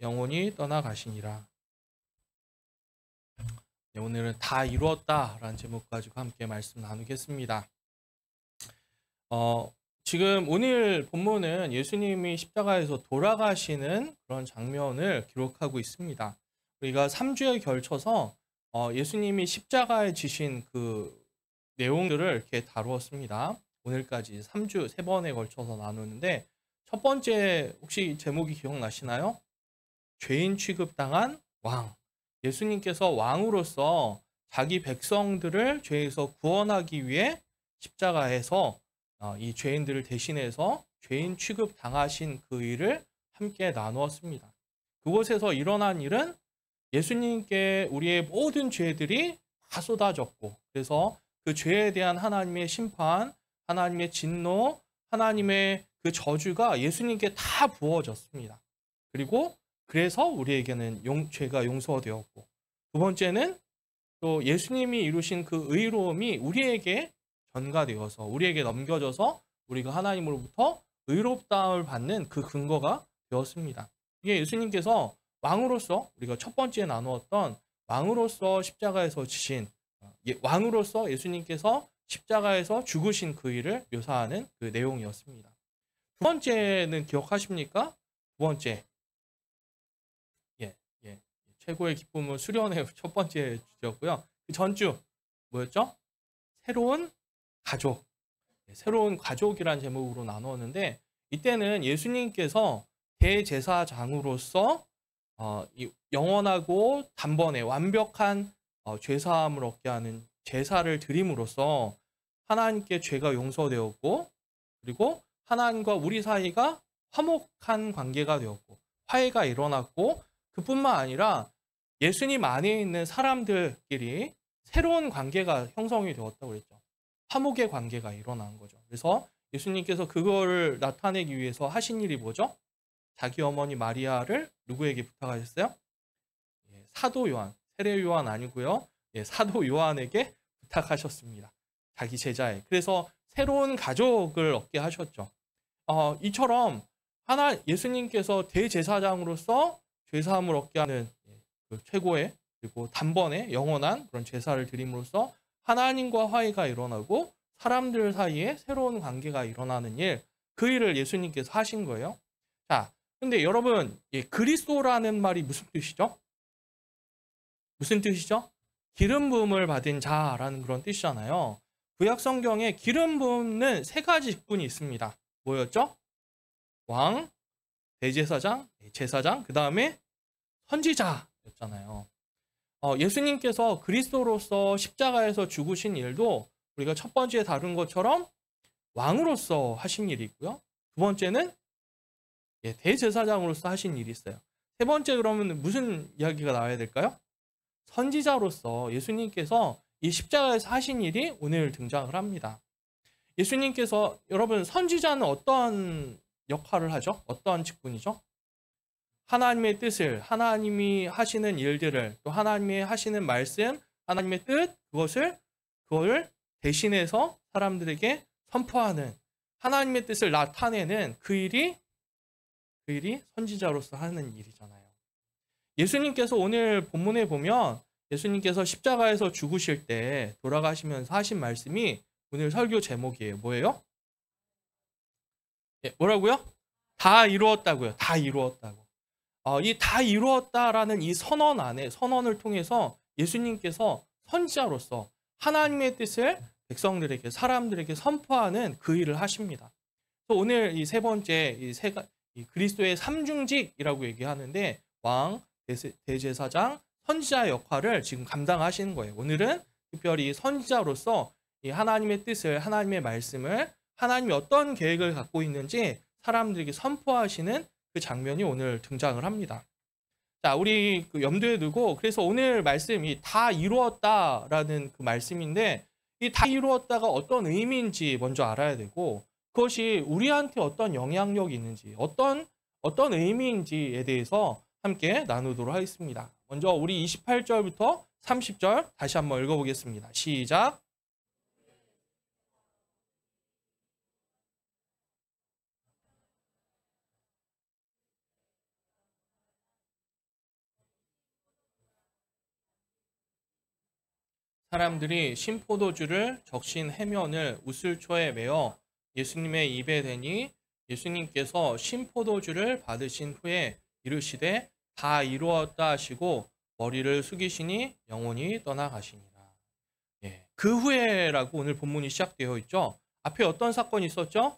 영혼이 떠나가시니라. 네, 오늘은 다 이루었다라는 제목 가지고 함께 말씀 나누겠습니다. 지금 오늘 본문은 예수님이 십자가에서 돌아가시는 그런 장면을 기록하고 있습니다. 우리가 3주에 걸쳐서 예수님이 십자가에 지신 그 내용들을 이렇게 다루었습니다. 오늘까지 3주 3번에 걸쳐서 나누는데 첫 번째 혹시 제목이 기억나시나요? 죄인 취급당한 왕. 예수님께서 왕으로서 자기 백성들을 죄에서 구원하기 위해 십자가에서 이 죄인들을 대신해서 죄인 취급당하신 그 일을 함께 나누었습니다. 그곳에서 일어난 일은 예수님께 우리의 모든 죄들이 다 쏟아졌고, 그래서 그 죄에 대한 하나님의 심판, 하나님의 진노, 하나님의 그 저주가 예수님께 다 부어졌습니다. 그리고 그래서 우리에게는 죄가 용서되었고, 두 번째는 또 예수님이 이루신 그 의로움이 우리에게 전가되어서 우리에게 넘겨져서 우리가 하나님으로부터 의롭다움을 받는 그 근거가 되었습니다. 이게 예수님께서 왕으로서 우리가 첫 번째 나누었던 왕으로서 십자가에서 지신 왕으로서 예수님께서 십자가에서 죽으신 그 일을 묘사하는 그 내용이었습니다. 두 번째는 기억하십니까? 두 번째, 최고의 기쁨은 수련의 첫 번째 주였고요. 그 전주 뭐였죠? 새로운 가족. 새로운 가족이란 제목으로 나누었는데, 이때는 예수님께서 대제사장으로서 영원하고 단번에 완벽한 죄사함을 얻게 하는 제사를 드림으로써 하나님께 죄가 용서되었고, 그리고 하나님과 우리 사이가 화목한 관계가 되었고, 화해가 일어났고, 그뿐만 아니라 예수님 안에 있는 사람들끼리 새로운 관계가 형성이 되었다고 그랬죠. 화목의 관계가 일어난 거죠. 그래서 예수님께서 그거를 나타내기 위해서 하신 일이 뭐죠? 자기 어머니 마리아를 누구에게 부탁하셨어요? 사도 요한, 세례 요한 아니고요. 사도 요한에게 부탁하셨습니다. 자기 제자에. 그래서 새로운 가족을 얻게 하셨죠. 이처럼 예수님께서 대제사장으로서 죄사함을 얻게 하는 그 최고의 그리고 단번에 영원한 그런 제사를 드림으로써 하나님과 화해가 일어나고 사람들 사이에 새로운 관계가 일어나는 일, 그 일을 예수님께서 하신 거예요. 자, 근데 여러분, 그리스도라는 말이 무슨 뜻이죠? 무슨 뜻이죠? 기름 부음을 받은 자라는 그런 뜻이잖아요. 구약 성경에 기름 부음은 세 가지 직분이 있습니다. 뭐였죠? 왕, 대제사장, 제사장, 그 다음에 선지자였잖아요. 예수님께서 그리스도로서 십자가에서 죽으신 일도 우리가 첫 번째 다룬 것처럼 왕으로서 하신 일이 있고요. 두 번째는 대제사장으로서 하신 일이 있어요. 세 번째 그러면 무슨 이야기가 나와야 될까요? 선지자로서 예수님께서 이 십자가에서 하신 일이 오늘 등장을 합니다. 예수님께서 여러분 선지자는 어떤 역할을 하죠? 어떤 직분이죠? 하나님의 뜻을, 하나님이 하시는 일들을, 또 하나님이 하시는 말씀, 하나님의 뜻, 그걸 대신해서 사람들에게 선포하는, 하나님의 뜻을 나타내는 그 일이 선지자로서 하는 일이잖아요. 예수님께서 오늘 본문에 보면 예수님께서 십자가에서 죽으실 때 돌아가시면서 하신 말씀이 오늘 설교 제목이에요. 뭐예요? 뭐라고요? 다 이루었다고요. 다 이루었다고. 이 다 이루었다라는 이 선언을 통해서 예수님께서 선지자로서 하나님의 뜻을 백성들에게, 사람들에게 선포하는 그 일을 하십니다. 또 오늘 이 세 번째, 이 그리스도의 삼중직이라고 얘기하는데 왕, 대제사장, 선지자의 역할을 지금 감당하시는 거예요. 오늘은 특별히 선지자로서 이 하나님의 뜻을, 하나님의 말씀을, 하나님이 어떤 계획을 갖고 있는지 사람들에게 선포하시는 그 장면이 오늘 등장을 합니다. 자, 우리 그 염두에 두고, 그래서 오늘 말씀이 다 이루었다라는 그 말씀인데, 이 다 이루었다가 어떤 의미인지 먼저 알아야 되고, 그것이 우리한테 어떤 영향력이 있는지, 어떤 의미인지에 대해서 함께 나누도록 하겠습니다. 먼저 우리 28절부터 30절 다시 한번 읽어보겠습니다. 시작. 사람들이 신포도주를 적신 해면을 우슬초에 메어 예수님의 입에 대니 예수님께서 신포도주를 받으신 후에 이르시되 다 이루었다 하시고 머리를 숙이시니 영혼이 떠나가시니라. 예, 그 후에라고 오늘 본문이 시작되어 있죠. 앞에 어떤 사건이 있었죠?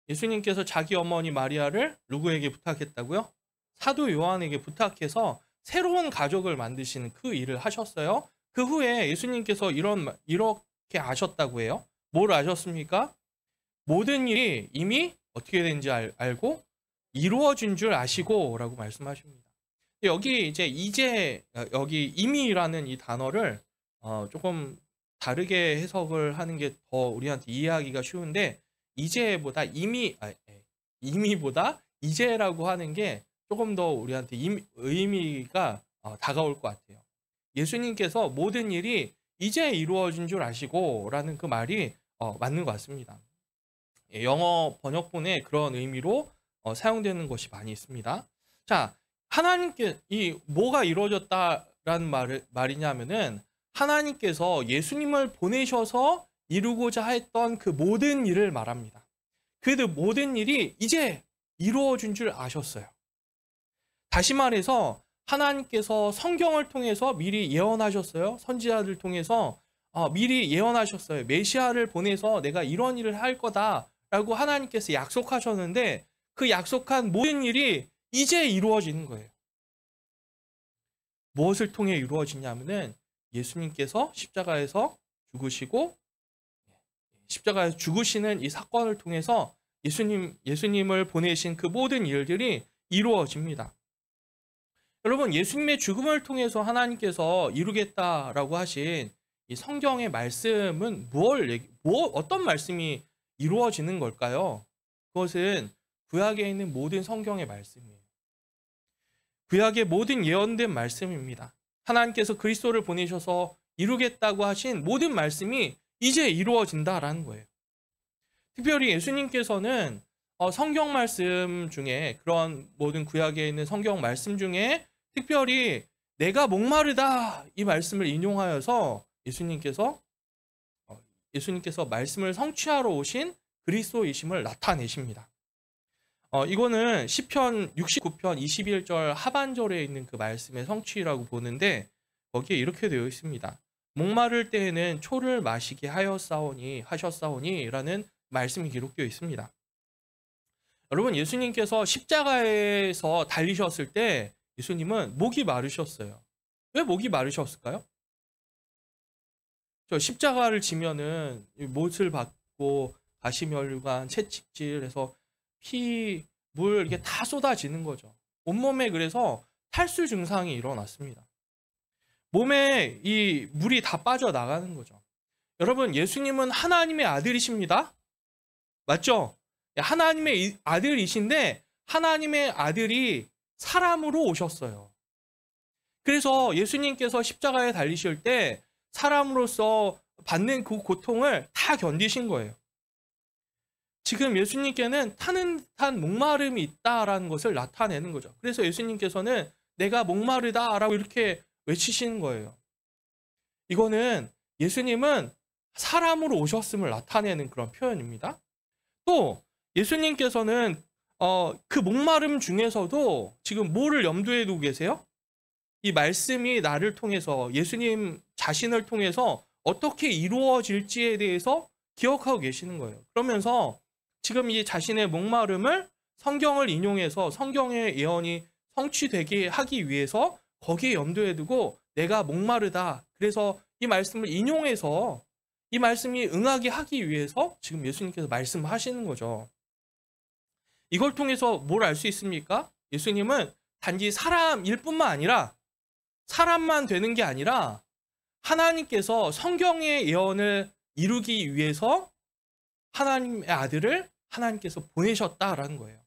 예수님께서 자기 어머니 마리아를 누구에게 부탁했다고요? 사도 요한에게 부탁해서 새로운 가족을 만드시는 그 일을 하셨어요. 그 후에 예수님께서 이렇게 아셨다고 해요. 뭘 아셨습니까? 모든 일이 이미 어떻게 된지 알고 이루어진 줄 아시고 라고 말씀하십니다. 여기 여기 이미라는 이 단어를 조금 다르게 해석을 하는 게 더 우리한테 이해하기가 쉬운데 이미보다 이제라고 하는 게 조금 더 우리한테 의미가 다가올 것 같아요. 예수님께서 모든 일이 이제 이루어진 줄 아시고 라는 그 말이 맞는 것 같습니다. 영어 번역본에 그런 의미로 사용되는 것이 많이 있습니다. 자, 하나님께 뭐가 이루어졌다라는 말이냐면은 하나님께서 예수님을 보내셔서 이루고자 했던 그 모든 일을 말합니다. 그 모든 일이 이제 이루어진 줄 아셨어요. 다시 말해서 하나님께서 성경을 통해서 미리 예언하셨어요. 선지자들 통해서 미리 예언하셨어요. 메시아를 보내서 내가 이런 일을 할 거다라고 하나님께서 약속하셨는데 그 약속한 모든 일이 이제 이루어지는 거예요. 무엇을 통해 이루어지냐면은 예수님께서 십자가에서 죽으시는 이 사건을 통해서 예수님을 보내신 그 모든 일들이 이루어집니다. 여러분, 예수님의 죽음을 통해서 하나님께서 이루겠다라고 하신 이 성경의 말씀은 어떤 말씀이 이루어지는 걸까요? 그것은 구약에 있는 모든 성경의 말씀이에요. 구약의 모든 예언된 말씀입니다. 하나님께서 그리스도를 보내셔서 이루겠다고 하신 모든 말씀이 이제 이루어진다라는 거예요. 특별히 예수님께서는 성경 말씀 중에 그런 모든 구약에 있는 성경 말씀 중에 특별히 내가 목마르다 이 말씀을 인용하여서 예수님께서 말씀을 성취하러 오신 그리스도이심을 나타내십니다. 이거는 시편 69편 21절 하반절에 있는 그 말씀의 성취라고 보는데 거기에 이렇게 되어 있습니다. 목마를 때에는 초를 마시게 하셨사오니 라는 말씀이 기록되어 있습니다. 여러분, 예수님께서 십자가에서 달리셨을 때 예수님은 목이 마르셨어요. 왜 목이 마르셨을까요? 저 십자가를 지면은 못을 받고 가시면류관, 채찍질해서 피, 물 이게 다 쏟아지는 거죠. 온몸에 그래서 탈수 증상이 일어났습니다. 몸에 이 물이 다 빠져나가는 거죠. 여러분, 예수님은 하나님의 아들이십니다. 맞죠? 하나님의 아들이신데 하나님의 아들이 사람으로 오셨어요. 그래서 예수님께서 십자가에 달리실 때 사람으로서 받는 그 고통을 다 견디신 거예요. 지금 예수님께는 타는 듯한 목마름이 있다라는 것을 나타내는 거죠. 그래서 예수님께서는 내가 목마르다라고 이렇게 외치시는 거예요. 이거는 예수님은 사람으로 오셨음을 나타내는 그런 표현입니다. 또 예수님께서는 그 목마름 중에서도 지금 뭐를 염두에 두고 계세요? 이 말씀이 나를 통해서 예수님 자신을 통해서 어떻게 이루어질지에 대해서 기억하고 계시는 거예요. 그러면서 지금 이 자신의 목마름을 성경을 인용해서 성경의 예언이 성취되게 하기 위해서 거기에 염두에 두고 내가 목마르다. 그래서 이 말씀을 인용해서 이 말씀이 응하게 하기 위해서 지금 예수님께서 말씀하시는 거죠. 이걸 통해서 뭘 알 수 있습니까? 예수님은 단지 사람일 뿐만 아니라 사람만 되는 게 아니라 하나님께서 성경의 예언을 이루기 위해서 하나님의 아들을 하나님께서 보내셨다라는 거예요.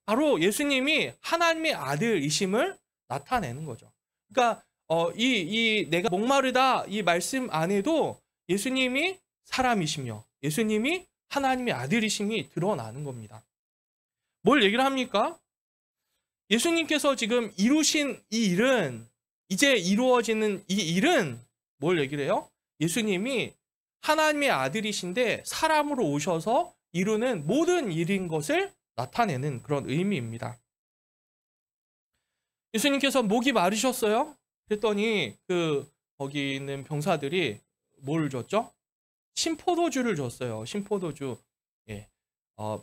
바로 예수님이 하나님의 아들이심을 나타내는 거죠. 그러니까 내가 목마르다 이 말씀 안에도 예수님이 사람이시며 예수님이 하나님의 아들이심이 드러나는 겁니다. 뭘 얘기를 합니까? 예수님께서 지금 이루신 이 일은 이제 이루어지는 이 일은 뭘 얘기를 해요? 예수님이 하나님의 아들이신데 사람으로 오셔서 이루는 모든 일인 것을 나타내는 그런 의미입니다. 예수님께서 목이 마르셨어요. 그랬더니 거기 있는 병사들이 뭘 줬죠? 신포도주를 줬어요. 신포도주. 예.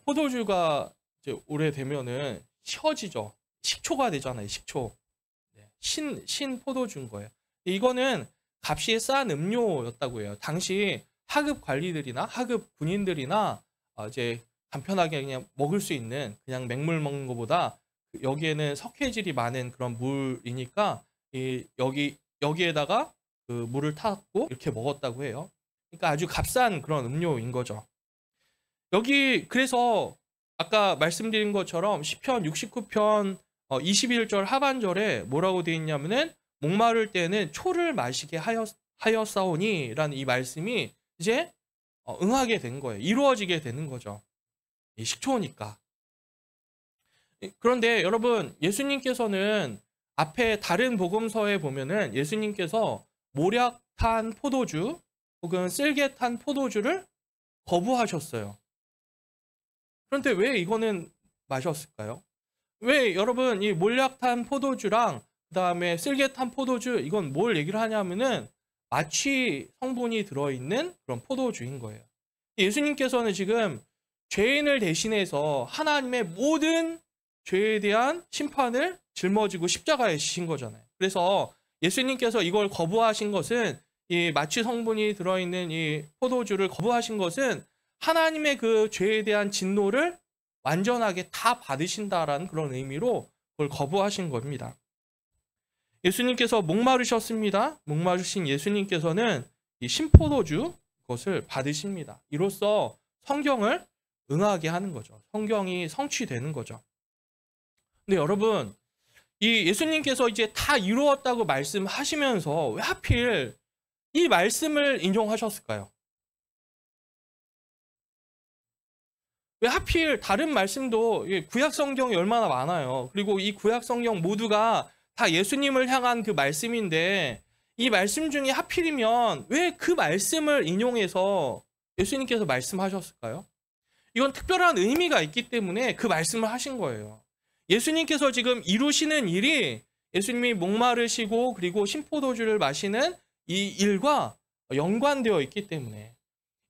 포도주가 이제 오래되면은 쉬어지죠. 식초가 되잖아요. 식초. 네. 신포도주인 거예요. 이거는 값이 싼 음료였다고 해요. 당시 하급 관리들이나 하급 군인들이나 이제 간편하게 그냥 먹을 수 있는 그냥 맹물 먹는 것보다 여기에는 석회질이 많은 그런 물이니까 여기에다가 그 물을 타고 이렇게 먹었다고 해요. 그러니까 아주 값싼 그런 음료인 거죠. 여기 그래서 아까 말씀드린 것처럼 시편 69편 21절 하반절에 뭐라고 되어 있냐면은 목마를 때는 초를 마시게 하였사오니라는 이 말씀이 이제 응하게 된 거예요. 이루어지게 되는 거죠. 이 식초니까. 그런데 여러분, 예수님께서는 앞에 다른 복음서에 보면은 예수님께서 모략탄 포도주 혹은 쓸개 탄 포도주를 거부하셨어요. 그런데 왜 이거는 마셨을까요? 왜 여러분 이 몰약탄 포도주랑 그다음에 쓸개 탄 포도주 이건 뭘 얘기를 하냐면은 마취 성분이 들어있는 그런 포도주인 거예요. 예수님께서는 지금 죄인을 대신해서 하나님의 모든 죄에 대한 심판을 짊어지고 십자가에 지신 거잖아요. 그래서 예수님께서 이걸 거부하신 것은 이 마취 성분이 들어있는 이 포도주를 거부하신 것은 하나님의 그 죄에 대한 진노를 완전하게 다 받으신다라는 그런 의미로 그걸 거부하신 겁니다. 예수님께서 목마르셨습니다. 목마르신 예수님께서는 이 신포도주 그것을 받으십니다. 이로써 성경을 응하게 하는 거죠. 성경이 성취되는 거죠. 근데 여러분, 이 예수님께서 이제 다 이루었다고 말씀하시면서 왜 하필 이 말씀을 인용하셨을까요? 왜 하필 다른 말씀도 구약 성경이 얼마나 많아요. 그리고 이 구약 성경 모두가 다 예수님을 향한 그 말씀인데 이 말씀 중에 하필이면 왜 그 말씀을 인용해서 예수님께서 말씀하셨을까요? 이건 특별한 의미가 있기 때문에 그 말씀을 하신 거예요. 예수님께서 지금 이루시는 일이 예수님이 목마르시고 그리고 신포도주를 마시는 이 일과 연관되어 있기 때문에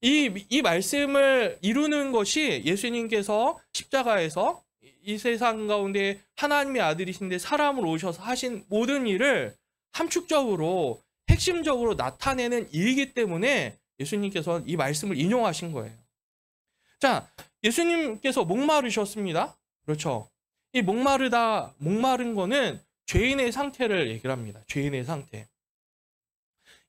이 말씀을 이루는 것이 예수님께서 십자가에서 이 세상 가운데 하나님의 아들이신데 사람으로 오셔서 하신 모든 일을 함축적으로 핵심적으로 나타내는 일이기 때문에 예수님께서 이 말씀을 인용하신 거예요. 자, 예수님께서 목마르셨습니다. 그렇죠. 이 목마른 거는 죄인의 상태를 얘기를 합니다. 죄인의 상태.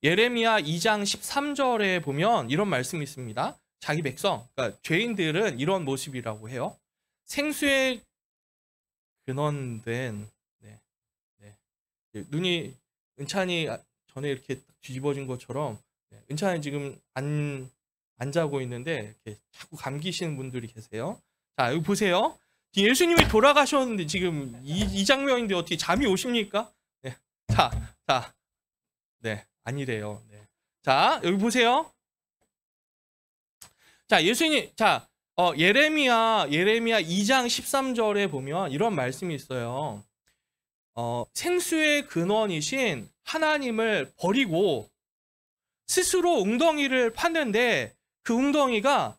예레미야 2장 13절에 보면 이런 말씀이 있습니다. 자기 백성, 그러니까 죄인들은 이런 모습이라고 해요. 생수에 근원된 눈이 은찬이 전에 이렇게 뒤집어진 것처럼 은찬이 지금 안 자고 있는데 이렇게 자꾸 감기시는 분들이 계세요. 자, 여기 보세요. 예수님이 돌아가셨는데 지금 이 장면인데 어떻게 잠이 오십니까? 네. 자, 네, 아니래요. 네. 자, 여기 보세요. 자, 예수님, 예레미야 2장 13절에 보면 이런 말씀이 있어요. 생수의 근원이신 하나님을 버리고 스스로 웅덩이를 팠는데 그 웅덩이가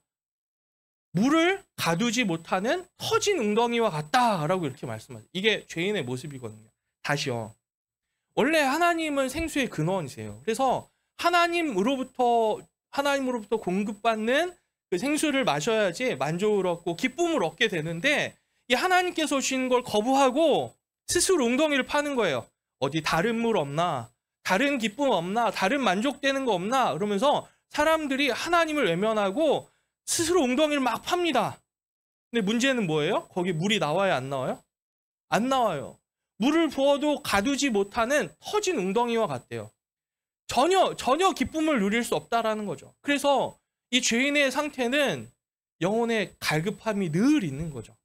물을 가두지 못하는 터진 웅덩이와 같다라고 이렇게 말씀하세요. 이게 죄인의 모습이거든요. 다시요. 원래 하나님은 생수의 근원이세요. 그래서 하나님으로부터 공급받는 그 생수를 마셔야지 만족을 얻고 기쁨을 얻게 되는데 이 하나님께서 주신 걸 거부하고 스스로 웅덩이를 파는 거예요. 어디 다른 물 없나? 다른 기쁨 없나? 다른 만족되는 거 없나? 그러면서 사람들이 하나님을 외면하고 스스로 웅덩이를 막 팝니다. 근데 문제는 뭐예요? 거기 물이 나와요? 안 나와요? 안 나와요. 물을 부어도 가두지 못하는 터진 웅덩이와 같대요. 전혀 기쁨을 누릴 수 없다라는 거죠. 그래서 이 죄인의 상태는 영혼의 갈급함이 늘 있는 거죠.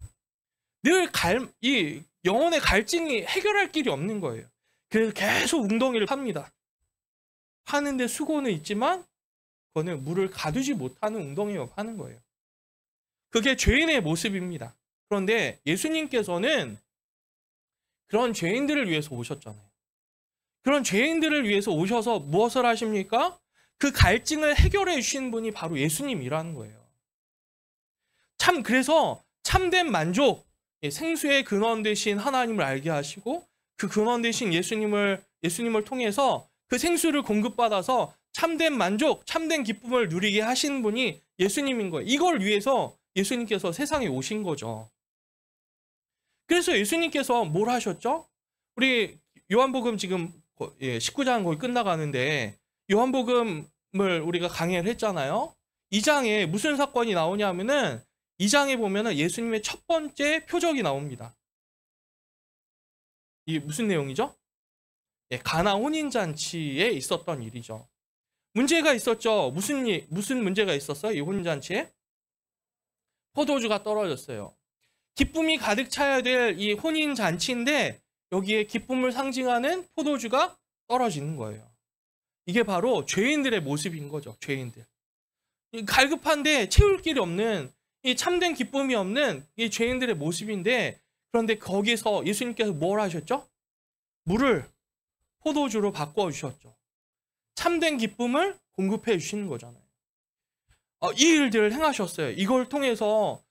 이 영혼의 갈증이 해결할 길이 없는 거예요. 그래서 계속 웅덩이를 팝니다. 파는데 수고는 있지만 그거는 물을 가두지 못하는 웅덩이만 파는 거예요. 그게 죄인의 모습입니다. 그런데 예수님께서는 그런 죄인들을 위해서 오셨잖아요. 그런 죄인들을 위해서 오셔서 무엇을 하십니까? 그 갈증을 해결해 주신 분이 바로 예수님이라는 거예요. 그래서 참된 만족, 생수의 근원 되신 하나님을 알게 하시고 그 근원 되신 예수님을 통해서 그 생수를 공급받아서 참된 만족, 참된 기쁨을 누리게 하시는 분이 예수님인 거예요. 이걸 위해서 예수님께서 세상에 오신 거죠. 그래서 예수님께서 뭘 하셨죠? 우리 요한복음 지금 19장 거의 끝나가는데 요한복음을 우리가 강의를 했잖아요. 2장에 무슨 사건이 나오냐면은 2장에 보면은 예수님의 첫 번째 표적이 나옵니다. 이게 무슨 내용이죠? 가나 혼인잔치에 있었던 일이죠. 문제가 있었죠. 무슨 문제가 있었어요? 이 혼인잔치에? 포도주가 떨어졌어요. 기쁨이 가득 차야 될 이 혼인잔치인데 여기에 기쁨을 상징하는 포도주가 떨어지는 거예요. 이게 바로 죄인들의 모습인 거죠. 죄인들. 갈급한데 채울 길이 없는 이 참된 기쁨이 없는 이 죄인들의 모습인데 그런데 거기서 예수님께서 뭘 하셨죠? 물을 포도주로 바꿔주셨죠. 참된 기쁨을 공급해 주시는 거잖아요. 이 일들을 행하셨어요. 이걸 통해서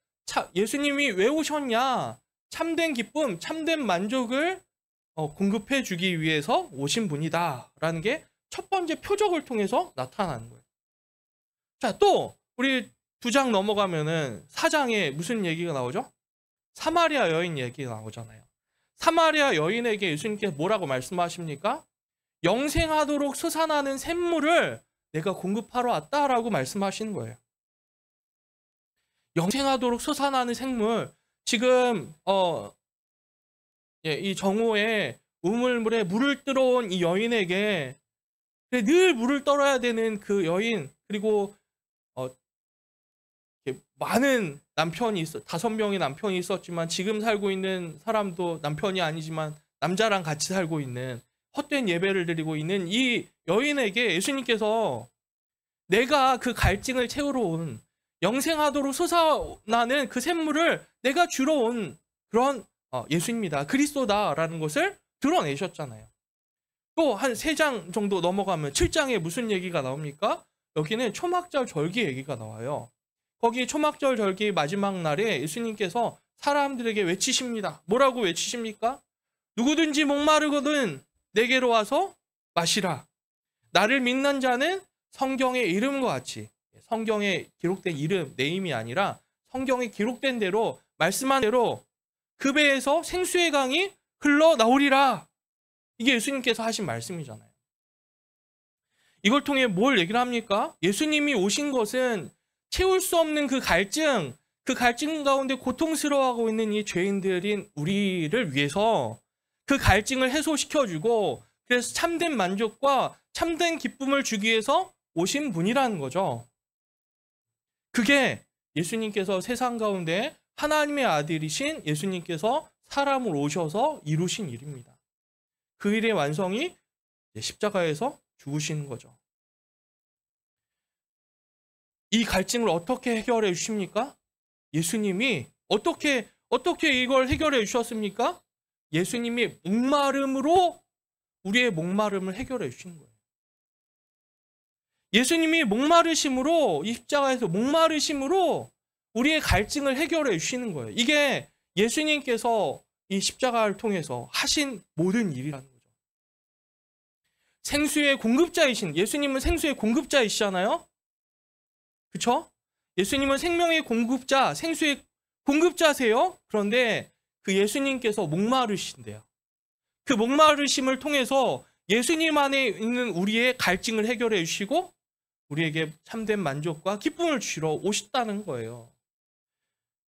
예수님이 왜 오셨냐? 참된 기쁨, 참된 만족을 공급해 주기 위해서 오신 분이다라는 게 첫 번째 표적을 통해서 나타나는 거예요. 자, 또 우리 2장 넘어가면은 4장에 무슨 얘기가 나오죠? 사마리아 여인 얘기가 나오잖아요. 사마리아 여인에게 예수님께서 뭐라고 말씀하십니까? 영생하도록 솟아나는 샘물을 내가 공급하러 왔다라고 말씀하시는 거예요. 영생하도록 솟아나는 샘물. 지금 이 정오에 우물물에 물을 뜨러온 이 여인에게 늘 물을 떨어야 되는 그 여인, 그리고 많은 남편이 5명의 남편이 있었지만 지금 살고 있는 사람도 남편이 아니지만 남자랑 같이 살고 있는 헛된 예배를 드리고 있는 이 여인에게 예수님께서 내가 그 갈증을 채우러 온 영생하도록 솟아나는 그 샘물을 내가 주러 온 그런 예수입니다. 그리스도다라는 것을 드러내셨잖아요. 또 한 3장 정도 넘어가면 7장에 무슨 얘기가 나옵니까? 여기는 초막절 절기 얘기가 나와요. 거기 초막절 절기 마지막 날에 예수님께서 사람들에게 외치십니다. 뭐라고 외치십니까? 누구든지 목마르거든 내게로 와서 마시라. 나를 믿는 자는 성경의 이름과 같이, 성경에 기록된 이름, 네임이 아니라 성경에 기록된 대로 말씀한 대로 그 배에서 생수의 강이 흘러나오리라. 이게 예수님께서 하신 말씀이잖아요. 이걸 통해 뭘 얘기를 합니까? 예수님이 오신 것은 채울 수 없는 그 갈증 가운데 고통스러워하고 있는 이 죄인들인 우리를 위해서 그 갈증을 해소시켜주고 그래서 참된 만족과 참된 기쁨을 주기 위해서 오신 분이라는 거죠. 그게 예수님께서 세상 가운데 하나님의 아들이신 예수님께서 사람으로 오셔서 이루신 일입니다. 그 일의 완성이 십자가에서 죽으시는 거죠. 이 갈증을 어떻게 해결해 주십니까? 예수님이 어떻게 이걸 해결해 주셨습니까? 예수님이 목마름으로 우리의 목마름을 해결해 주시는 거예요. 예수님이 목마르심으로 이 십자가에서 목마르심으로 우리의 갈증을 해결해 주시는 거예요. 이게 예수님께서 이 십자가를 통해서 하신 모든 일이라는 거죠. 생수의 공급자이신 예수님은 생수의 공급자이시잖아요. 그렇죠? 예수님은 생명의 공급자, 생수의 공급자세요. 그런데 그 예수님께서 목마르신대요. 그 목마르심을 통해서 예수님 안에 있는 우리의 갈증을 해결해 주시고 우리에게 참된 만족과 기쁨을 주시러 오셨다는 거예요.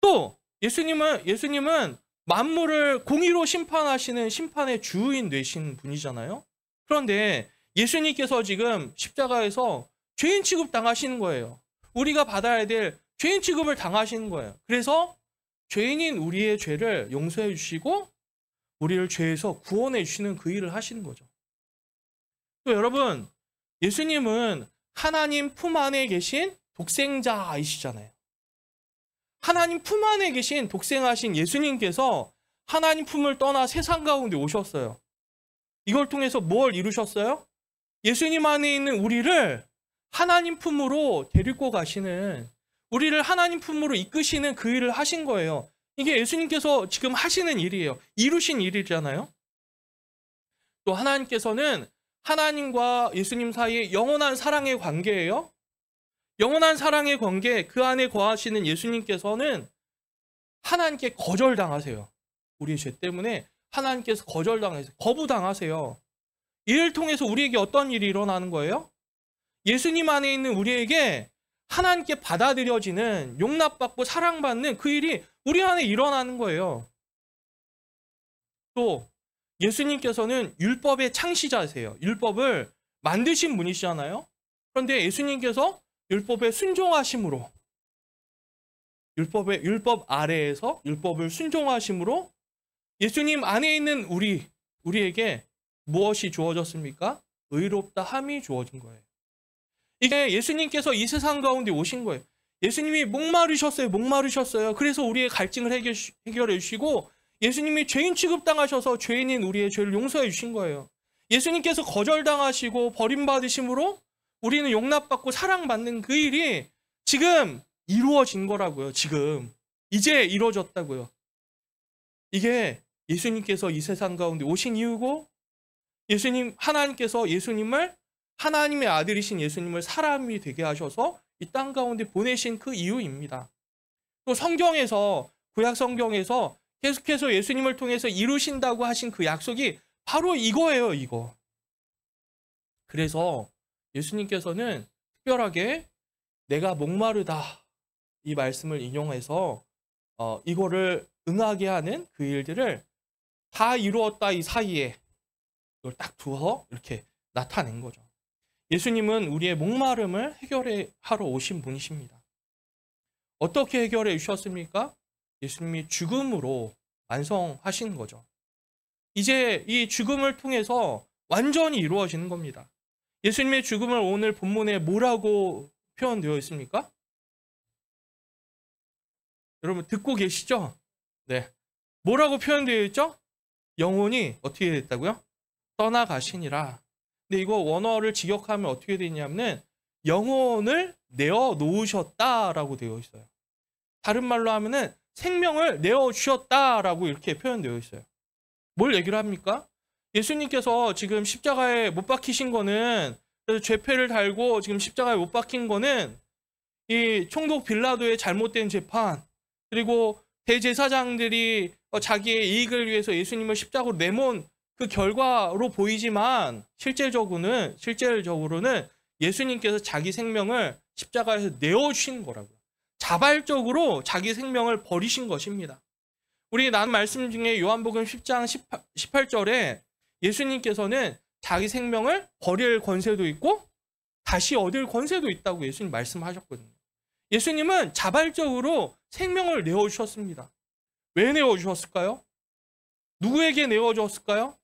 또 예수님은 만물을 공의로 심판하시는 심판의 주인 되신 분이잖아요. 그런데 예수님께서 지금 십자가에서 죄인 취급 당하시는 거예요. 우리가 받아야 될 죄인 취급을 당하시는 거예요. 그래서 죄인인 우리의 죄를 용서해 주시고 우리를 죄에서 구원해 주시는 그 일을 하시는 거죠. 또 여러분, 예수님은 하나님 품 안에 계신 독생자이시잖아요. 하나님 품 안에 계신 독생하신 예수님께서 하나님 품을 떠나 세상 가운데 오셨어요. 이걸 통해서 뭘 이루셨어요? 예수님 안에 있는 우리를 하나님 품으로 데리고 가시는, 우리를 하나님 품으로 이끄시는 그 일을 하신 거예요. 이게 예수님께서 지금 하시는 일이에요. 이루신 일이잖아요. 또 하나님께서는 하나님과 예수님 사이에 영원한 사랑의 관계예요. 영원한 사랑의 관계, 그 안에 거하시는 예수님께서는 하나님께 거절당하세요. 우리의 죄 때문에 하나님께서 거절당하세요. 거부당하세요. 이를 통해서 우리에게 어떤 일이 일어나는 거예요? 예수님 안에 있는 우리에게 하나님께 받아들여지는, 용납받고 사랑받는 그 일이 우리 안에 일어나는 거예요. 또 예수님께서는 율법의 창시자세요. 율법을 만드신 분이시잖아요. 그런데 예수님께서 율법에 순종하심으로, 율법 아래에서 율법을 순종하심으로 예수님 안에 있는 우리에게 무엇이 주어졌습니까? 의롭다 함이 주어진 거예요. 이게 예수님께서 이 세상 가운데 오신 거예요. 예수님이 목마르셨어요. 그래서 우리의 갈증을 해결해 주시고, 예수님이 죄인 취급당하셔서 죄인인 우리의 죄를 용서해 주신 거예요. 예수님께서 거절당하시고 버림받으심으로 우리는 용납받고 사랑받는 그 일이 지금 이루어진 거라고요. 지금 이제 이루어졌다고요. 이게 예수님께서 이 세상 가운데 오신 이유고, 하나님께서 예수님을, 하나님의 아들이신 예수님을 사람이 되게 하셔서 이 땅 가운데 보내신 그 이유입니다. 또 성경에서, 구약 성경에서 계속해서 예수님을 통해서 이루신다고 하신 그 약속이 바로 이거예요, 이거. 그래서 예수님께서는 특별하게 내가 목마르다 이 말씀을 인용해서 이거를 응하게 하는 그 일들을 다 이루었다 이 사이에 이걸 딱 두어서 이렇게 나타낸 거죠. 예수님은 우리의 목마름을 해결하러 오신 분이십니다. 어떻게 해결해 주셨습니까? 예수님이 죽음으로 완성하신 거죠. 이제 이 죽음을 통해서 완전히 이루어지는 겁니다. 예수님의 죽음을 오늘 본문에 뭐라고 표현되어 있습니까? 여러분 듣고 계시죠? 네. 뭐라고 표현되어 있죠? 영혼이 어떻게 됐다고요? 떠나가시니라. 근데 이거 원어를 직역하면 어떻게 되냐면 영혼을 내어 놓으셨다라고 되어 있어요. 다른 말로 하면은 생명을 내어 주셨다라고 이렇게 표현되어 있어요. 뭘 얘기를 합니까? 예수님께서 지금 십자가에 못 박히신 거는, 그래서 죄패를 달고 지금 십자가에 못 박힌 거는 이 총독 빌라도의 잘못된 재판, 그리고 대제사장들이 자기의 이익을 위해서 예수님을 십자가로 내몬 그 결과로 보이지만 실질적으로는 예수님께서 자기 생명을 십자가에서 내어주신 거라고요. 자발적으로 자기 생명을 버리신 것입니다. 우리 나눈 말씀 중에 요한복음 10장 18절에 예수님께서는 자기 생명을 버릴 권세도 있고 다시 얻을 권세도 있다고 예수님 말씀하셨거든요. 예수님은 자발적으로 생명을 내어주셨습니다. 왜 내어주셨을까요? 누구에게 내어주었을까요?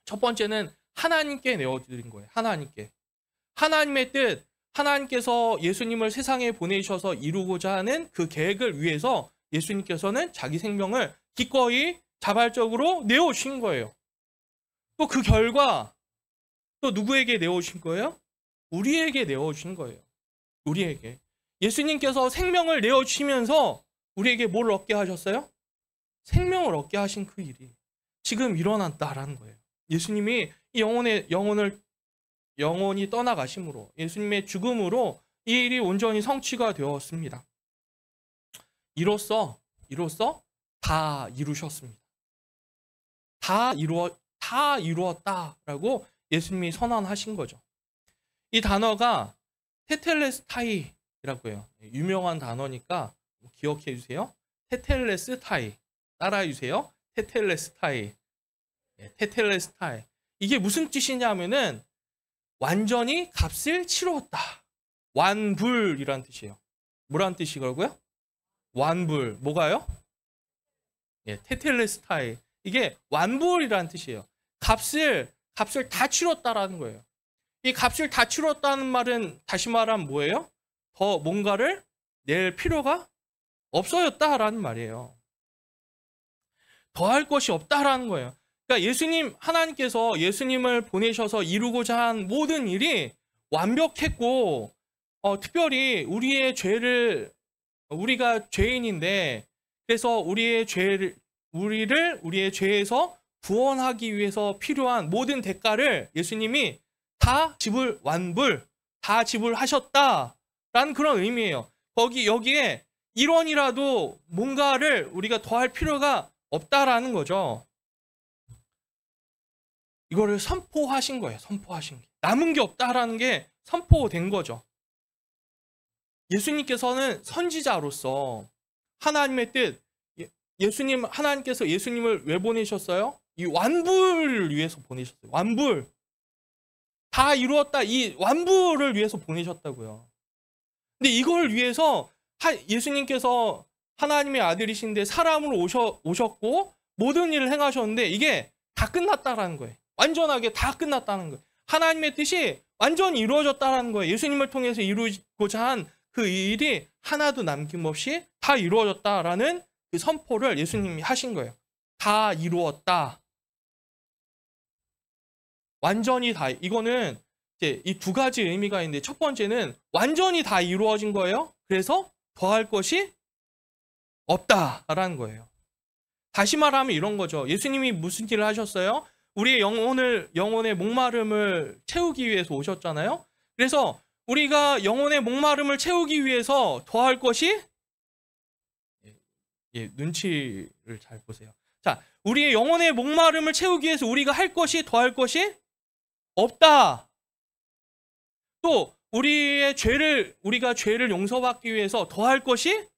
첫 번째는 하나님께 내어드린 거예요. 하나님께. 하나님의 뜻, 하나님께서 예수님을 세상에 보내셔서 이루고자 하는 그 계획을 위해서 예수님께서는 자기 생명을 기꺼이 자발적으로 내어주신 거예요. 또 그 결과 또 누구에게 내어주신 거예요? 우리에게 내어주신 거예요. 우리에게. 예수님께서 생명을 내어주시면서 우리에게 뭘 얻게 하셨어요? 생명을 얻게 하신 그 일이 지금 일어났다라는 거예요. 예수님이 이 영혼이 떠나가심으로, 예수님의 죽음으로 이 일이 온전히 성취가 되었습니다. 이로써 다 이루셨습니다. 다 이루었다라고 예수님이 선언하신 거죠. 이 단어가 테텔레스타이라고 해요. 유명한 단어니까 기억해 주세요. 테텔레스타이. 따라해 주세요. 테텔레스타이. 테텔레스타이. 이게 무슨 뜻이냐면은 완전히 값을 치루었다. 완불이란 뜻이에요. 뭐란 뜻이라고요? 완불. 뭐가요? 테텔레스타이. 이게 완불이란 뜻이에요. 값을 다 치렀다라는 거예요. 이 값을 다 치렀다는 말은 다시 말하면 뭐예요? 더 뭔가를 낼 필요가 없어졌다라는 말이에요. 더할 것이 없다라는 거예요. 그러니까 하나님께서 예수님을 보내셔서 이루고자 한 모든 일이 완벽했고, 특별히 우리가 죄인인데, 그래서 우리의 죄에서 구원하기 위해서 필요한 모든 대가를 예수님이 다 지불하셨다라는 그런 의미예요. 여기에 1원이라도 뭔가를 우리가 더할 필요가 없다라는 거죠. 이거를 선포하신 거예요. 선포하신 게. 남은 게 없다라는 게 선포된 거죠. 예수님께서는 선지자로서 하나님의 뜻, 하나님께서 예수님을 왜 보내셨어요? 이 완불을 위해서 보내셨어요. 완불. 다 이루었다. 이 완불을 위해서 보내셨다고요. 근데 이걸 위해서 예수님께서 하나님의 아들이신데 사람으로 오셨고 모든 일을 행하셨는데 이게 다 끝났다라는 거예요. 완전하게 다 끝났다는 거예요. 하나님의 뜻이 완전히 이루어졌다는 거예요. 예수님을 통해서 이루고자 한 그 일이 하나도 남김없이 다 이루어졌다라는 그 선포를 예수님이 하신 거예요. 다 이루었다. 완전히 다. 이거는 이제 이 두 가지 의미가 있는데 첫 번째는 완전히 다 이루어진 거예요. 그래서 더할 것이 없다라는 거예요. 다시 말하면 이런 거죠. 예수님이 무슨 일을 하셨어요? 우리의 영혼의 목마름을 채우기 위해서 오셨잖아요. 그래서 우리가 영혼의 목마름을 채우기 위해서 더할 것이 눈치를 잘 보세요. 자, 우리의 영혼의 목마름을 채우기 위해서 우리가 더할 것이 없다. 또 우리가 죄를 용서받기 위해서 더할 것이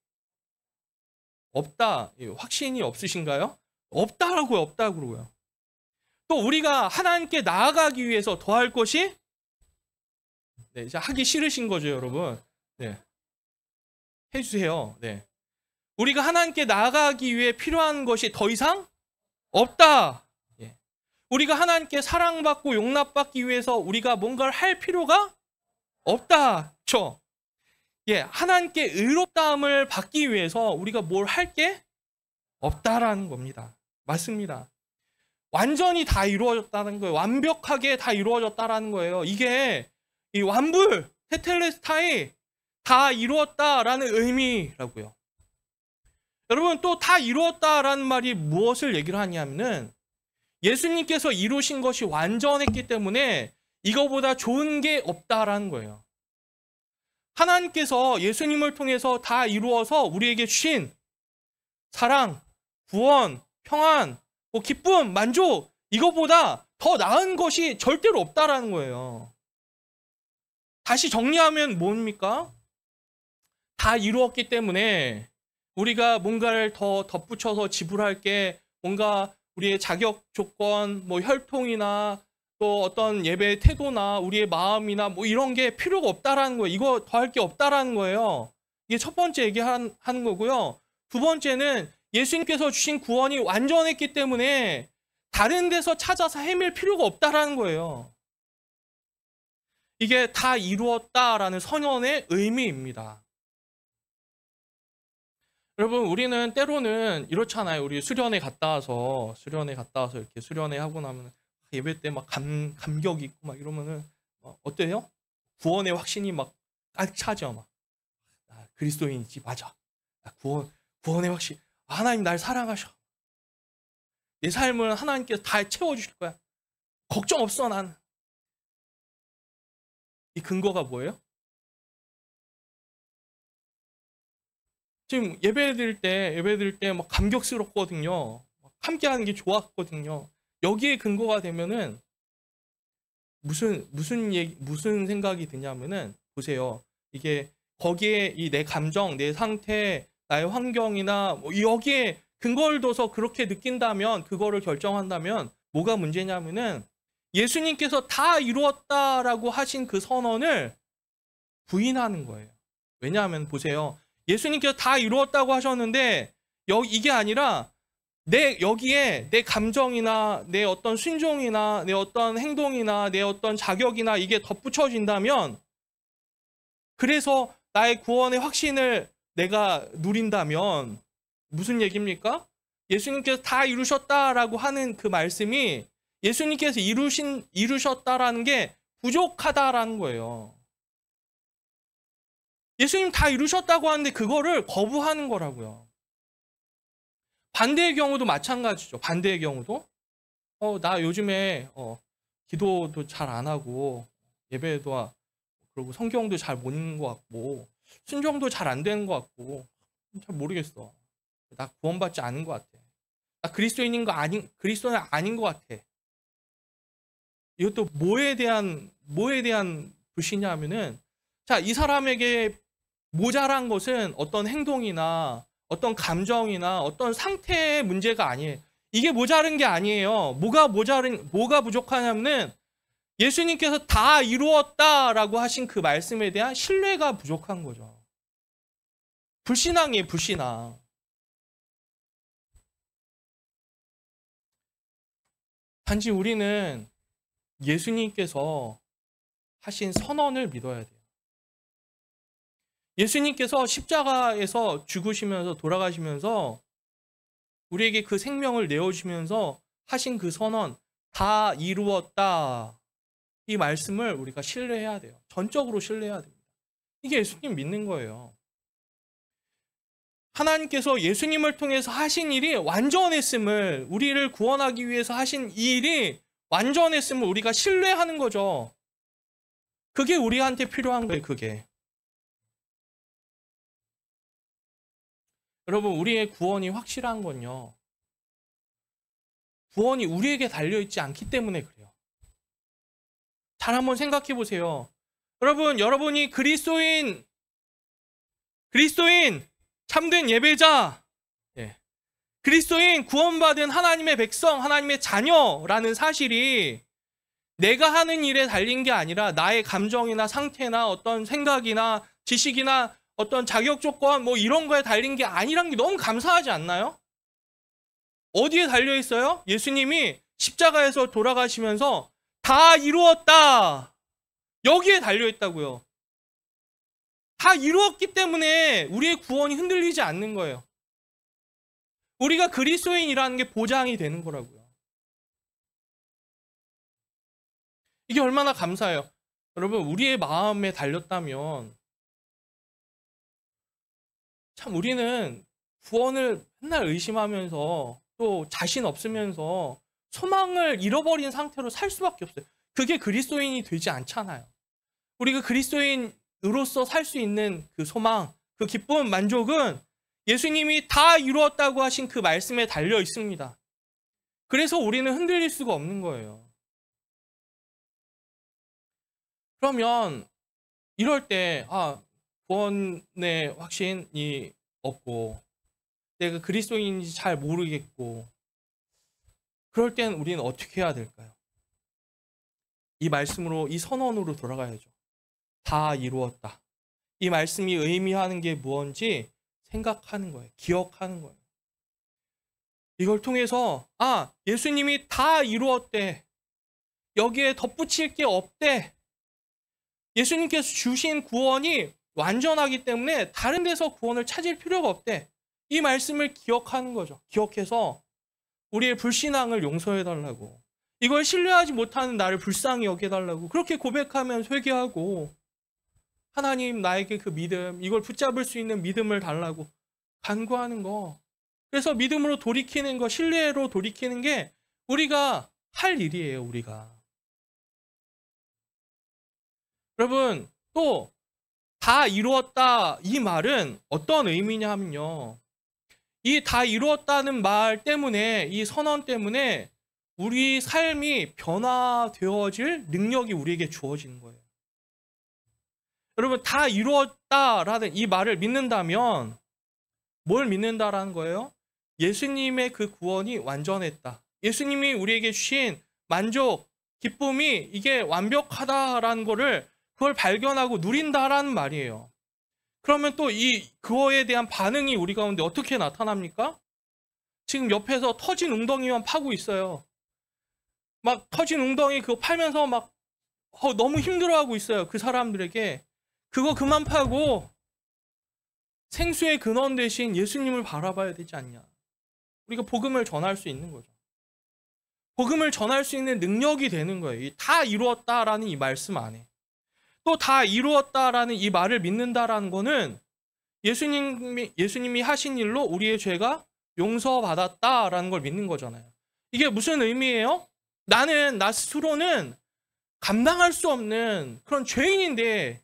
없다. 확신이 없으신가요? 없다고요. 또 우리가 하나님께 나아가기 위해서 더할 것이 이제 하기 싫으신 거죠, 여러분. 네. 해주세요. 네. 우리가 하나님께 나아가기 위해 필요한 것이 더 이상 없다. 예. 우리가 하나님께 사랑받고 용납받기 위해서 우리가 뭔가를 할 필요가 없다. 그렇죠? 예, 하나님께 의롭다함을 받기 위해서 우리가 뭘 할 게 없다라는 겁니다. 맞습니다. 완전히 다 이루어졌다는 거예요. 완벽하게 다 이루어졌다라는 거예요. 이게 이 완불, 테텔레스타이 다 이루었다라는 의미라고요. 여러분, 또 다 이루었다라는 말이 무엇을 얘기를 하냐면은 예수님께서 이루신 것이 완전했기 때문에 이거보다 좋은 게 없다라는 거예요. 하나님께서 예수님을 통해서 다 이루어서 우리에게 주신 사랑, 구원, 평안, 기쁨, 만족, 이거보다 더 나은 것이 절대로 없다라는 거예요. 다시 정리하면 뭡니까? 다 이루었기 때문에 우리가 뭔가를 더 덧붙여서 지불할 게 뭔가 우리의 자격 조건, 혈통이나 또 어떤 예배의 태도나 우리의 마음이나 이런 게 필요가 없다라는 거예요. 이거 더 할 게 없다라는 거예요. 이게 첫 번째 얘기하는 거고요. 두 번째는 예수님께서 주신 구원이 완전했기 때문에 다른 데서 찾아서 헤맬 필요가 없다라는 거예요. 이게 다 이루었다라는 선언의 의미입니다. 여러분, 우리는 때로는 이렇잖아요. 우리 수련회 갔다 와서 이렇게 수련회 하고 나면 예배 때 막 감격 있고 막 이러면은 어때요? 구원의 확신이 막 꽉 차죠. 막 그리스도인이지, 맞아. 구원의 확신. 하나님 날 사랑하셔. 내 삶을 하나님께서 다 채워주실 거야. 걱정 없어, 난. 이 근거가 뭐예요? 지금 예배 드릴 때 막 감격스럽거든요. 함께하는 게 좋았거든요. 여기에 근거가 되면은 무슨 생각이 드냐면은 보세요. 이게 거기에 이 내 감정, 내 상태, 나의 환경이나 여기에 근거를 둬서 그렇게 느낀다면, 그거를 결정한다면 뭐가 문제냐면은 예수님께서 다 이루었다라고 하신 그 선언을 부인하는 거예요. 왜냐하면 보세요. 예수님께서 다 이루었다고 하셨는데 이게 아니라 여기에 내 감정이나 내 어떤 순종이나 내 어떤 행동이나 내 어떤 자격이나 이게 덧붙여진다면, 그래서 나의 구원의 확신을 내가 누린다면 무슨 얘기입니까? 예수님께서 다 이루셨다라고 하는 그 말씀이 예수님께서 이루셨다라는 게 부족하다라는 거예요. 예수님 다 이루셨다고 하는데 그거를 거부하는 거라고요. 반대의 경우도 마찬가지죠. 반대의 경우도 나 요즘에 기도도 잘 안 하고 예배도 그리고 성경도 잘 못 읽는 것 같고 순종도 잘 안 되는 것 같고 잘 모르겠어. 나 구원받지 않은 것 같아. 나 그리스도인인 거 그리스도인 아닌 것 같아. 이것도 뭐에 대한 불신이냐 하면은, 자, 이 사람에게 모자란 것은 어떤 행동이나 어떤 감정이나 어떤 상태의 문제가 아니에요. 이게 모자른 게 아니에요. 뭐가 부족하냐면은 예수님께서 다 이루었다라고 하신 그 말씀에 대한 신뢰가 부족한 거죠. 불신앙이에요, 불신앙. 단지 우리는 예수님께서 하신 선언을 믿어야 돼요. 예수님께서 십자가에서 죽으시면서 돌아가시면서 우리에게 그 생명을 내어주시면서 하신 그 선언, 다 이루었다. 이 말씀을 우리가 신뢰해야 돼요. 전적으로 신뢰해야 됩니다. 이게 예수님 믿는 거예요. 하나님께서 예수님을 통해서 하신 일이 완전했음을, 우리를 구원하기 위해서 하신 이 일이 완전했음을 우리가 신뢰하는 거죠. 그게 우리한테 필요한 거예요, 그게. 여러분, 우리의 구원이 확실한 건요, 구원이 우리에게 달려있지 않기 때문에 그래요. 잘 한번 생각해 보세요. 여러분이 그리스도인, 참된 예배자, 그리스도인, 구원받은 하나님의 백성, 하나님의 자녀라는 사실이 내가 하는 일에 달린 게 아니라 나의 감정이나 상태나 어떤 생각이나 지식이나 어떤 자격 조건 뭐 이런 거에 달린 게 아니란 게 너무 감사하지 않나요? 어디에 달려 있어요? 예수님이 십자가에서 돌아가시면서 다 이루었다. 여기에 달려 있다고요. 다 이루었기 때문에 우리의 구원이 흔들리지 않는 거예요. 우리가 그리스도인이라는 게 보장이 되는 거라고요. 이게 얼마나 감사해요. 여러분, 우리의 마음에 달렸다면 참 우리는 구원을 맨날 의심하면서 또 자신 없으면서 소망을 잃어버린 상태로 살 수밖에 없어요. 그게 그리스도인이 되지 않잖아요. 우리가 그리스도인으로서 살 수 있는 그 소망, 그 기쁨, 만족은 예수님이 다 이루었다고 하신 그 말씀에 달려 있습니다. 그래서 우리는 흔들릴 수가 없는 거예요. 그러면 이럴 때 구원의 확신이 없고 내가 그리스도인인지 잘 모르겠고, 그럴 땐 우리는 어떻게 해야 될까요? 이 말씀으로, 이 선언으로 돌아가야죠. 다 이루었다. 이 말씀이 의미하는 게 무엇인지 생각하는 거예요. 기억하는 거예요. 이걸 통해서 예수님이 다 이루었대. 여기에 덧붙일 게 없대. 예수님께서 주신 구원이 완전하기 때문에 다른 데서 구원을 찾을 필요가 없대. 이 말씀을 기억하는 거죠. 기억해서 우리의 불신앙을 용서해달라고, 이걸 신뢰하지 못하는 나를 불쌍히 여겨달라고 그렇게 고백하면 회개하고, 하나님 나에게 그 믿음, 이걸 붙잡을 수 있는 믿음을 달라고 간구하는 거. 그래서 믿음으로 돌이키는 거, 신뢰로 돌이키는 게 우리가 할 일이에요. 우리가. 여러분, 또 다 이루었다, 이 말은 어떤 의미냐 하면요, 이 다 이루었다는 말 때문에, 이 선언 때문에 우리 삶이 변화되어질 능력이 우리에게 주어지는 거예요. 여러분, 다 이루었다라는 이 말을 믿는다면 뭘 믿는다라는 거예요? 예수님의 그 구원이 완전했다. 예수님이 우리에게 주신 만족, 기쁨이 이게 완벽하다라는 거를, 그걸 발견하고 누린다라는 말이에요. 그러면 또 그거에 대한 반응이 우리 가운데 어떻게 나타납니까? 지금 옆에서 터진 웅덩이만 파고 있어요. 막 터진 웅덩이 그거 팔면서 막 너무 힘들어하고 있어요. 그 사람들에게 그거 그만 파고 생수의 근원 대신 예수님을 바라봐야 되지 않냐. 우리가 복음을 전할 수 있는 거죠. 복음을 전할 수 있는 능력이 되는 거예요. 다 이루었다라는 이 말씀 안에. 또 다 이루었다라는 이 말을 믿는다라는 거는 예수님이 하신 일로 우리의 죄가 용서받았다라는 걸 믿는 거잖아요. 이게 무슨 의미예요? 나 스스로는 감당할 수 없는 그런 죄인인데,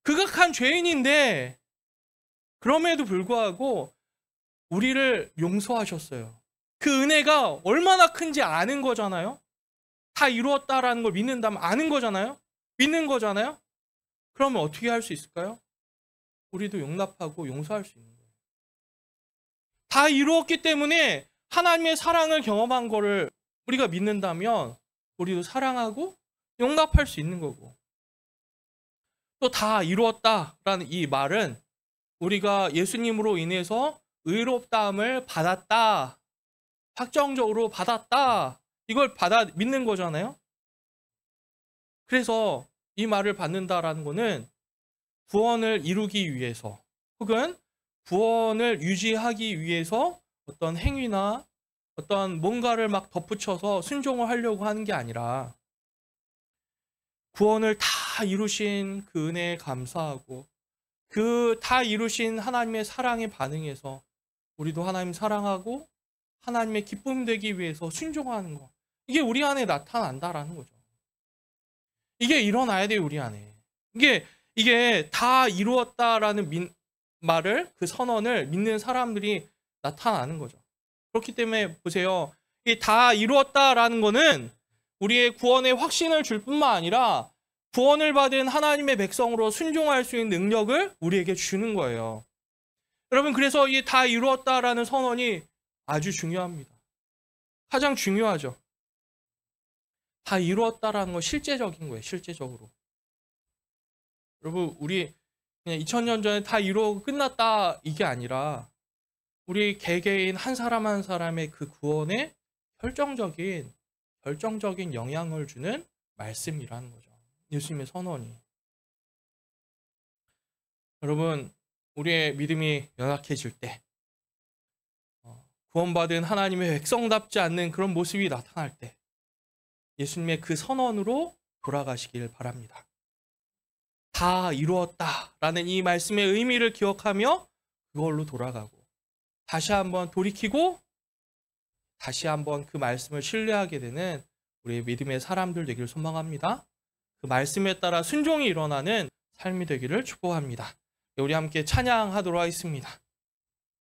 극악한 죄인인데, 그럼에도 불구하고 우리를 용서하셨어요. 그 은혜가 얼마나 큰지 아는 거잖아요. 다 이루었다라는 걸 믿는다면 아는 거잖아요. 믿는 거잖아요. 그러면 어떻게 할 수 있을까요? 우리도 용납하고 용서할 수 있는 거예요. 다 이루었기 때문에 하나님의 사랑을 경험한 거를 우리가 믿는다면 우리도 사랑하고 용납할 수 있는 거고, 또 다 이루었다라는 이 말은 우리가 예수님으로 인해서 의롭다함을 받았다, 확정적으로 받았다, 이걸 믿는 거잖아요. 그래서 이 말을 받는다라는 거는 구원을 이루기 위해서 혹은 구원을 유지하기 위해서 어떤 행위나 어떤 뭔가를 막 덧붙여서 순종을 하려고 하는 게 아니라, 구원을 다 이루신 그 은혜에 감사하고 그 다 이루신 하나님의 사랑에 반응해서 우리도 하나님 사랑하고 하나님의 기쁨 되기 위해서 순종하는 거, 이게 우리 안에 나타난다라는 거죠. 이게 일어나야 돼요. 우리 안에 이게 다 이루었다라는 말을, 그 선언을 믿는 사람들이 나타나는 거죠. 그렇기 때문에 보세요, 이 다 이루었다라는 거는 우리의 구원의 확신을 줄 뿐만 아니라 구원을 받은 하나님의 백성으로 순종할 수 있는 능력을 우리에게 주는 거예요. 여러분, 그래서 이 다 이루었다라는 선언이 아주 중요합니다. 가장 중요하죠. 다 이루었다라는 건 실제적인 거예요. 실제적으로. 여러분, 우리 그냥 2000년 전에 다 이루고 끝났다 이게 아니라 우리 개개인 한 사람 한 사람의 그 구원에 결정적인 영향을 주는 말씀이라는 거죠. 예수님의 선언이. 여러분, 우리의 믿음이 연약해질 때, 구원받은 하나님의 백성답지 않는 그런 모습이 나타날 때 예수님의 그 선언으로 돌아가시길 바랍니다. 다 이루었다라는 이 말씀의 의미를 기억하며 그걸로 돌아가고 다시 한번 돌이키고 다시 한번 그 말씀을 신뢰하게 되는 우리의 믿음의 사람들 되기를 소망합니다. 그 말씀에 따라 순종이 일어나는 삶이 되기를 축복합니다. 우리 함께 찬양하도록 하겠습니다.